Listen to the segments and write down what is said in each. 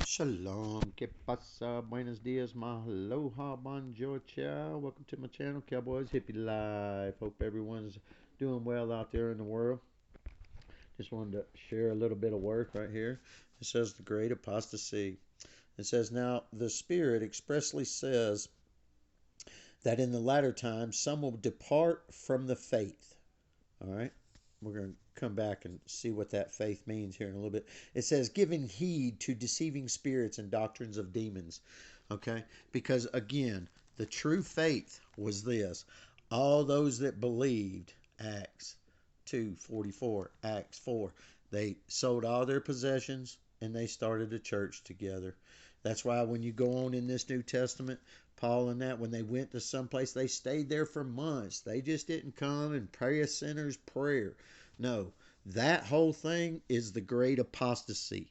Shalom, que pasa, buenos dias, mahaloha, bonjour, ciao. Welcome to my channel, Cowboys Hippie Life. Hope everyone's doing well out there in the world. Just wanted to share a little bit of work right here. It says the Great Apostasy. It says, now the Spirit expressly says that in the latter times some will depart from the faith. All right. We're going to come back and see what that faith means here in a little bit. It says, giving heed to deceiving spirits and doctrines of demons. Okay? Because again, the true faith was this. All those that believed, Acts 2:44, Acts 4, they sold all their possessions and they started a church together. That's why when you go on in this New Testament, Paul and that, when they went to some place, they stayed there for months. They just didn't come and pray a sinner's prayer. No, that whole thing is the great apostasy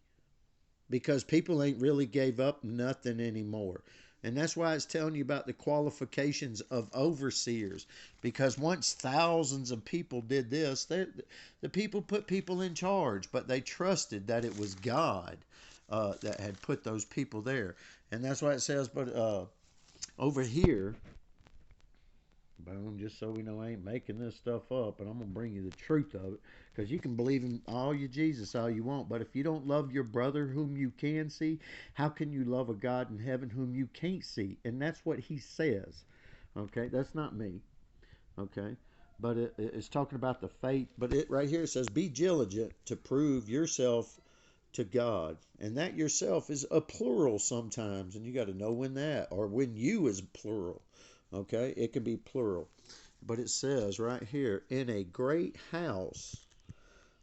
because people ain't really gave up nothing anymore. And that's why it's telling you about the qualifications of overseers. Because once thousands of people did this, the people put people in charge, but they trusted that it was God that had put those people there. And that's why it says, but over here, boom, just so we know I ain't making this stuff up, and I'm going to bring you the truth of it. Because you can believe in all your Jesus all you want, but if you don't love your brother whom you can see, how can you love a God in heaven whom you can't see? And that's what he says. Okay, that's not me. Okay, but it's talking about the faith. But it right here says, be diligent to prove yourself to God. And that yourself is a plural sometimes, and you got to know when that, or when you is plural. Okay, it can be plural. But it says right here, in a great house.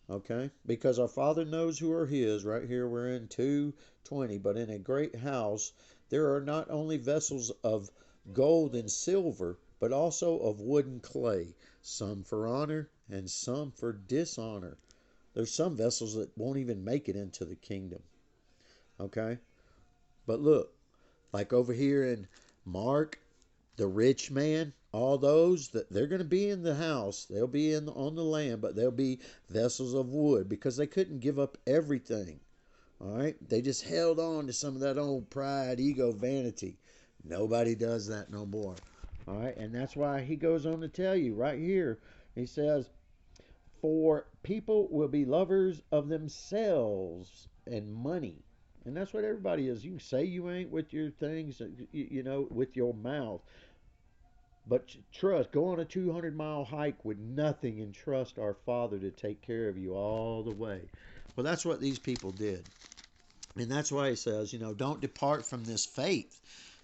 Okay, because our Father knows who are his. Right here we're in 2:20. But in a great house there are not only vessels of gold and silver, but also of wood and clay, some for honor and some for dishonor. There's some vessels that won't even make it into the kingdom. Okay, but look, like over here in Mark, the rich man, all those that they're going to be in the house, they'll be in on the land, but they'll be vessels of wood because they couldn't give up everything. All right, they just held on to some of that old pride, ego, vanity. Nobody does that no more. All right, and that's why he goes on to tell you right here. He says, "For people will be lovers of themselves and money." And that's what everybody is. You can say you ain't with your things, with your mouth. But trust, go on a 200-mile hike with nothing and trust our Father to take care of you all the way. Well, that's what these people did. And that's why he says, don't depart from this faith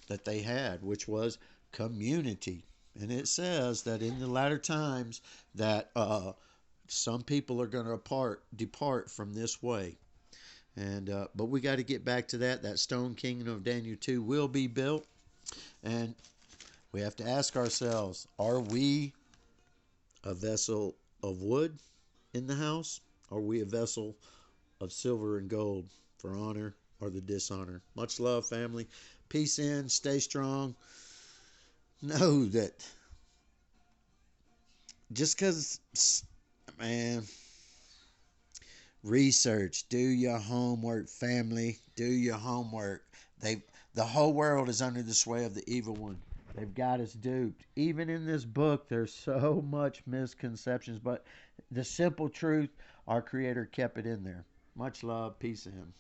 that they had, which was community. And it says that in the latter times that some people are going to depart from this way. And but we got to get back to that. That stone kingdom of Daniel 2 will be built. And we have to ask ourselves, are we a vessel of wood in the house? Are we a vessel of silver and gold for honor or the dishonor? Much love, family. Peace in. Stay strong. Know that just because, man, research, do your homework, family. Do your homework. The whole world is under the sway of the evil one. They've got us duped. Even in this book, there's so much misconceptions, but the simple truth, our Creator kept it in there. Much love. Peace in.